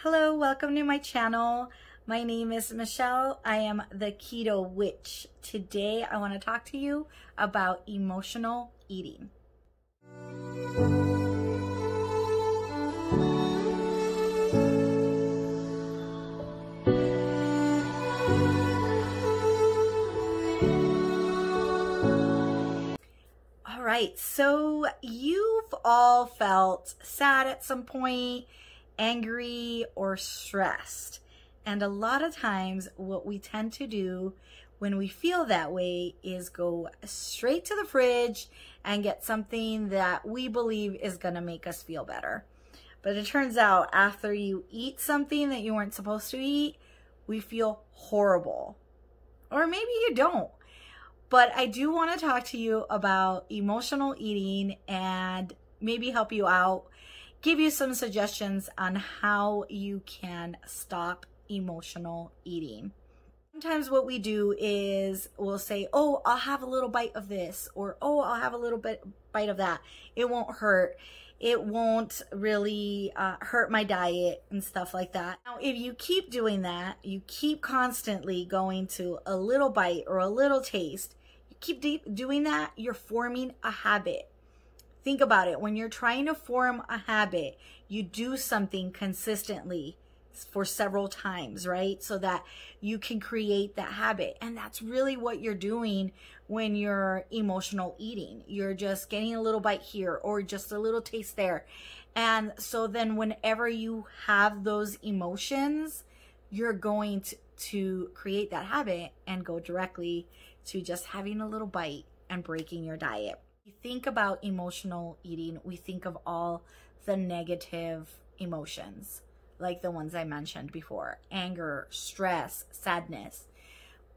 Hello, welcome to my channel. My name is Michelle. I am the Keto Witch. Today I want to talk to you about emotional eating. All right, so you've all felt sad at some point, angry or stressed. And a lot of times what we tend to do when we feel that way is go straight to the fridge and get something that we believe is going to make us feel better. But it turns out after you eat something that you weren't supposed to eat, we feel horrible. Or maybe you don't. But I do want to talk to you about emotional eating and maybe help you out, give you some suggestions on how you can stop emotional eating. Sometimes what we do is we'll say, oh, I'll have a little bite of this, or oh, I'll have a little bite of that. It won't hurt. It won't really hurt my diet and stuff like that. Now, if you keep doing that, you keep constantly going to a little bite or a little taste, you keep doing that, you're forming a habit. Think about it. When you're trying to form a habit, you do something consistently for several times, right? So that you can create that habit. And that's really what you're doing when you're emotional eating. You're just getting a little bite here or just a little taste there. And so then whenever you have those emotions, you're going to create that habit and go directly to just having a little bite and breaking your diet. We think about emotional eating, we think of all the negative emotions, like the ones I mentioned before: anger, stress, sadness.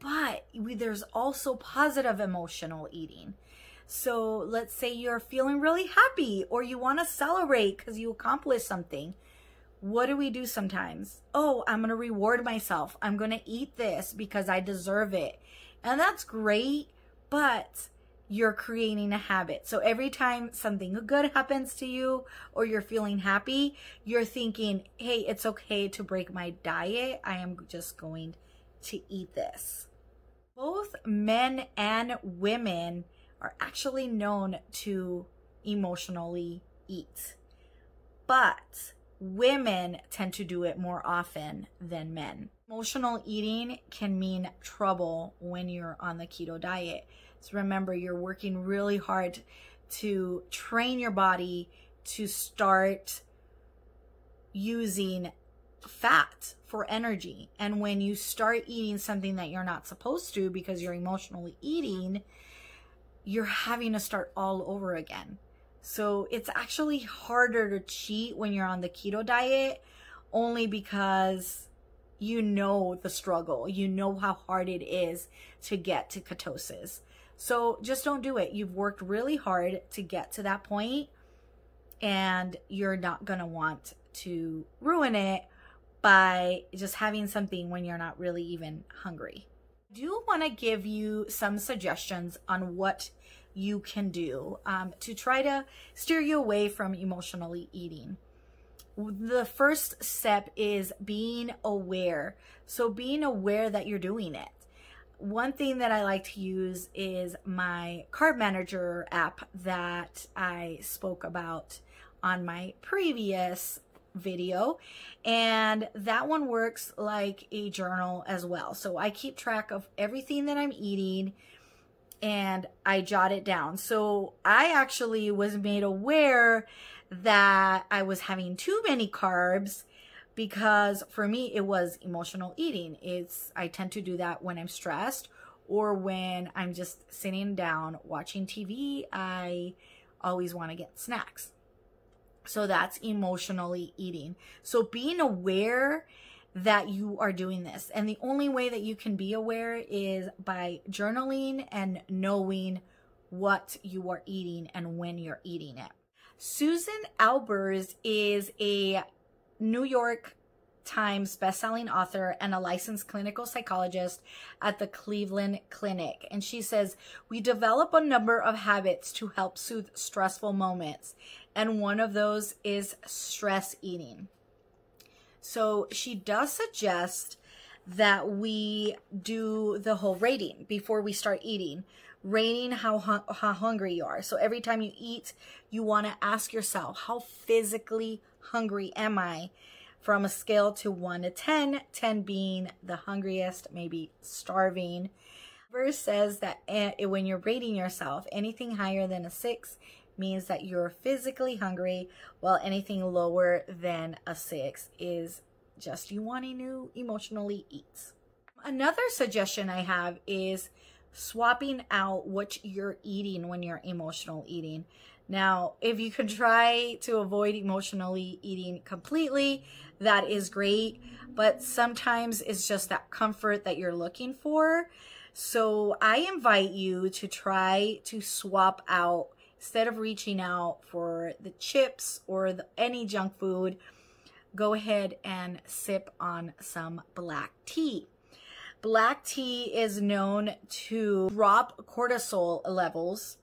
But there's also positive emotional eating. So let's say you're feeling really happy or you want to celebrate because you accomplished something. What do we do sometimes? Oh, I'm going to reward myself. I'm going to eat this because I deserve it. And that's great, but you're creating a habit. So every time something good happens to you or you're feeling happy, you're thinking, hey, it's okay to break my diet. I am just going to eat this. Both men and women are actually known to emotionally eat, but women tend to do it more often than men. Emotional eating can mean trouble when you're on the keto diet. So remember, you're working really hard to train your body to start using fat for energy. And when you start eating something that you're not supposed to because you're emotionally eating, you're having to start all over again. So it's actually harder to cheat when you're on the keto diet, only because you know the struggle. You know how hard it is to get to ketosis. So just don't do it. You've worked really hard to get to that point, and you're not going to want to ruin it by just having something when you're not really even hungry. I do want to give you some suggestions on what you can do to try to steer you away from emotionally eating. The first step is being aware. So being aware that you're doing it. One thing that I like to use is my Carb Manager app that I spoke about on my previous video, and that one works like a journal as well. So I keep track of everything that I'm eating and I jot it down. So I actually was made aware that I was having too many carbs, because for me it was emotional eating. I tend to do that when I'm stressed or when I'm just sitting down watching TV. I always want to get snacks. So that's emotionally eating. So being aware that you are doing this. And the only way that you can be aware is by journaling and knowing what you are eating and when you're eating it. Susan Albers is a New York Times bestselling author and a licensed clinical psychologist at the Cleveland Clinic. And she says, we develop a number of habits to help soothe stressful moments. And one of those is stress eating. So she does suggest that we do the whole rating before we start eating, rating how hungry you are. So every time you eat, you want to ask yourself, how physically hungry am I? From a scale to 1 to 10, 10 being the hungriest, maybe starving. Verse says that when you're rating yourself, anything higher than a 6 means that you're physically hungry, while anything lower than a 6 is just you wanting to emotionally eat. Another suggestion I have is swapping out what you're eating when you're emotional eating. Now, if you could try to avoid emotionally eating completely, that is great, but sometimes it's just that comfort that you're looking for. So I invite you to try to swap out, instead of reaching out for the chips or any junk food, go ahead and sip on some black tea. Black tea is known to drop cortisol levels,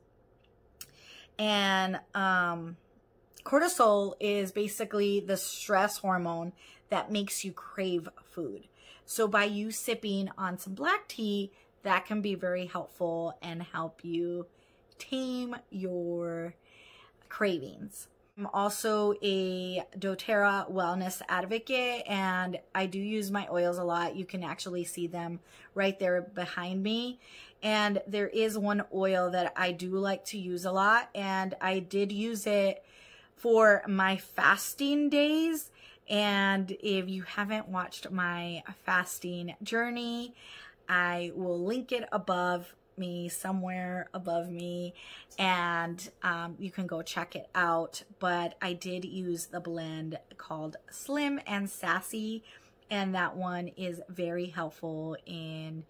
and cortisol is basically the stress hormone that makes you crave food. So by you sipping on some black tea, that can be very helpful and help you tame your cravings. I'm also a doTERRA wellness advocate, and I do use my oils a lot. You can actually see them right there behind me. And there is one oil that I do like to use a lot, and I did use it for my fasting days. And if you haven't watched my fasting journey, I will link it above me, somewhere above me, and you can go check it out. But I did use the blend called Slim and Sassy, and that one is very helpful in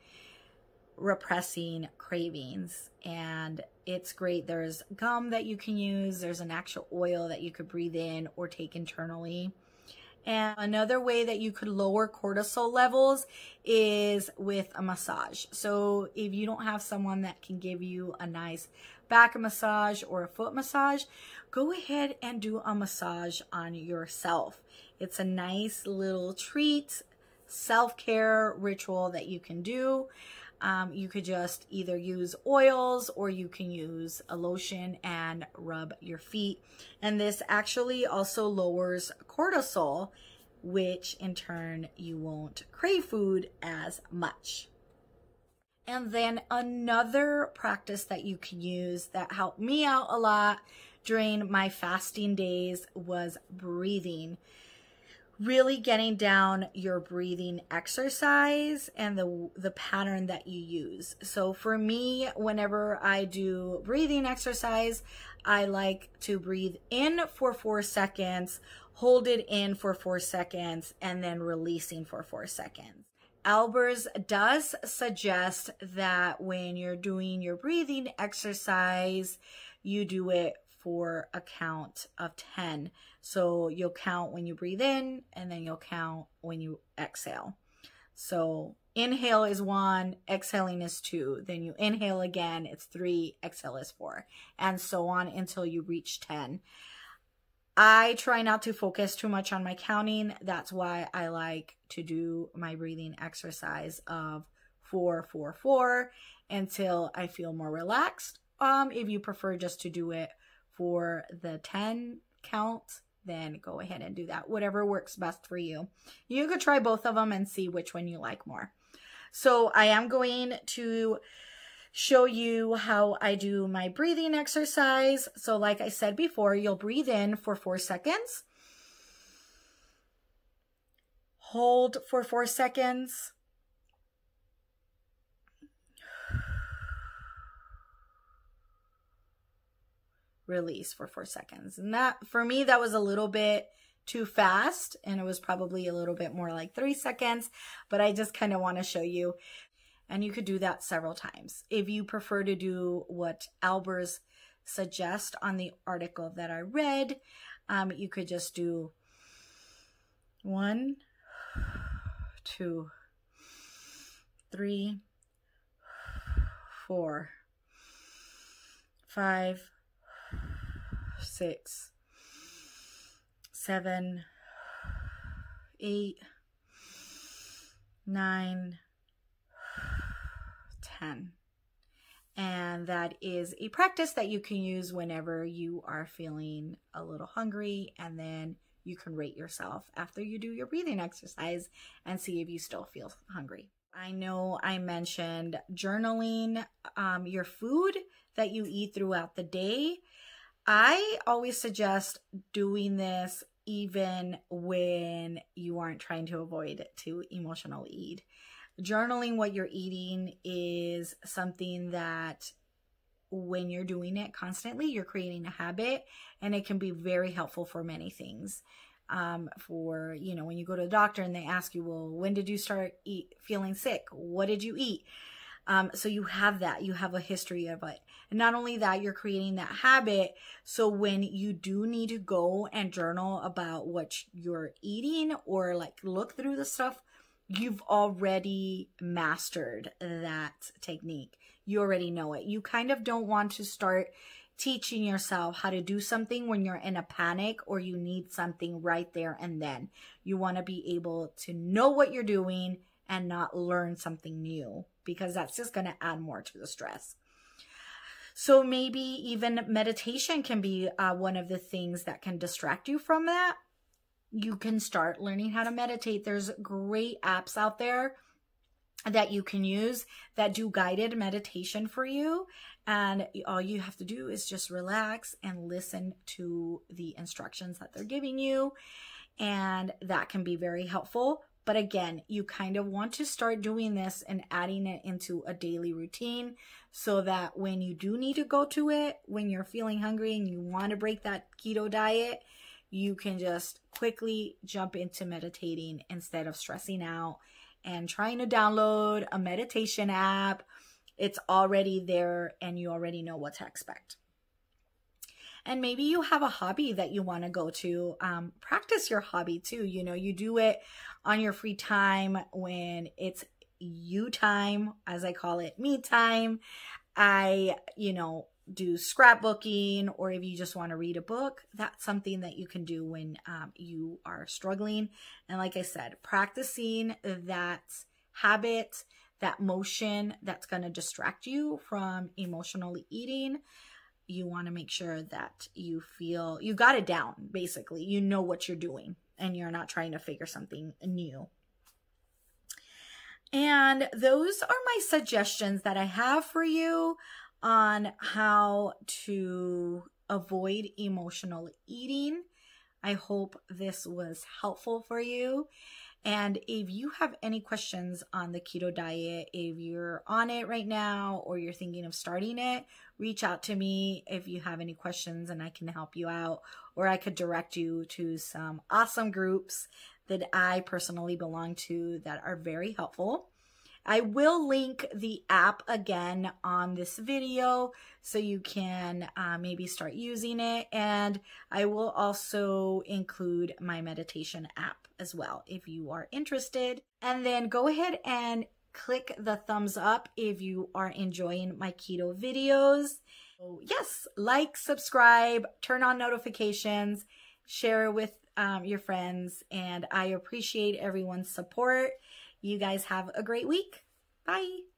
repressing cravings, and it's great. There's gum that you can use, there's an actual oil that you could breathe in or take internally. And another way that you could lower cortisol levels is with a massage. So if you don't have someone that can give you a nice back massage or a foot massage, go ahead and do a massage on yourself. It's a nice little treat, self-care ritual that you can do. You could just either use oils or you can use a lotion and rub your feet. And this actually also lowers cortisol, which in turn you won't crave food as much. And then another practice that you can use that helped me out a lot during my fasting days was breathing. Really getting down your breathing exercise and the pattern that you use. So for me, whenever I do breathing exercise, I like to breathe in for 4 seconds, hold it in for 4 seconds, and then releasing for 4 seconds. Albers does suggest that when you're doing your breathing exercise, you do it for a count of 10. So you'll count when you breathe in, and then you'll count when you exhale. So inhale is 1, exhaling is 2. Then you inhale again, it's 3, exhale is 4, and so on until you reach 10. I try not to focus too much on my counting. That's why I like to do my breathing exercise of 4, 4, 4 until I feel more relaxed. If you prefer just to do it for the 10 count, then go ahead and do that. Whatever works best for you. You could try both of them and see which one you like more. So I am going to show you how I do my breathing exercise. So like I said before, you'll breathe in for 4 seconds. Hold for 4 seconds. Release for 4 seconds. And that, for me, that was a little bit too fast, and it was probably a little bit more like 3 seconds, but I just kind of want to show you. And you could do that several times. If you prefer to do what Albers suggest on the article that I read, you could just do 1, 2, 3, 4, 5, 6, 7, 8, 9, 10. And that is a practice that you can use whenever you are feeling a little hungry, and then you can rate yourself after you do your breathing exercise and see if you still feel hungry. I know I mentioned journaling your food that you eat throughout the day. I always suggest doing this even when you aren't trying to avoid to emotional eat. Journaling what you're eating is something that when you're doing it constantly, you're creating a habit, and it can be very helpful for many things. For, you know, when you go to the doctor and they ask you, well, when did you start feeling sick? What did you eat? So you have that, you have a history of it. And not only that, you're creating that habit. So when you do need to go and journal about what you're eating or like look through the stuff, you've already mastered that technique. You already know it. You kind of don't want to start teaching yourself how to do something when you're in a panic or you need something right there and then. You want to be able to know what you're doing and not learn something new, because that's just going to add more to the stress. So maybe even meditation can be one of the things that can distract you from that. You can start learning how to meditate. There's great apps out there that you can use that do guided meditation for you. And all you have to do is just relax and listen to the instructions that they're giving you. And that can be very helpful. But again, you kind of want to start doing this and adding it into a daily routine so that when you do need to go to it, when you're feeling hungry and you want to break that keto diet, you can just quickly jump into meditating instead of stressing out and trying to download a meditation app. It's already there and you already know what to expect. And maybe you have a hobby that you want to go to. Practice your hobby too. You know, you do it on your free time when it's you time, as I call it, me time. I, do scrapbooking, or if you just want to read a book, that's something that you can do when you are struggling. And like I said, practicing that habit, that motion that's going to distract you from emotionally eating. You want to make sure that you feel you got it down. Basically, you know what you're doing and you're not trying to figure something new. And those are my suggestions that I have for you on how to avoid emotional eating. I hope this was helpful for you. And if you have any questions on the keto diet, if you're on it right now or you're thinking of starting it, reach out to me if you have any questions and I can help you out, or I could direct you to some awesome groups that I personally belong to that are very helpful. I will link the app again on this video so you can maybe start using it. And I will also include my meditation app as well if you are interested. And then go ahead and click the thumbs up if you are enjoying my keto videos. So yes, like, subscribe, turn on notifications, share with your friends, and I appreciate everyone's support. You guys have a great week. Bye.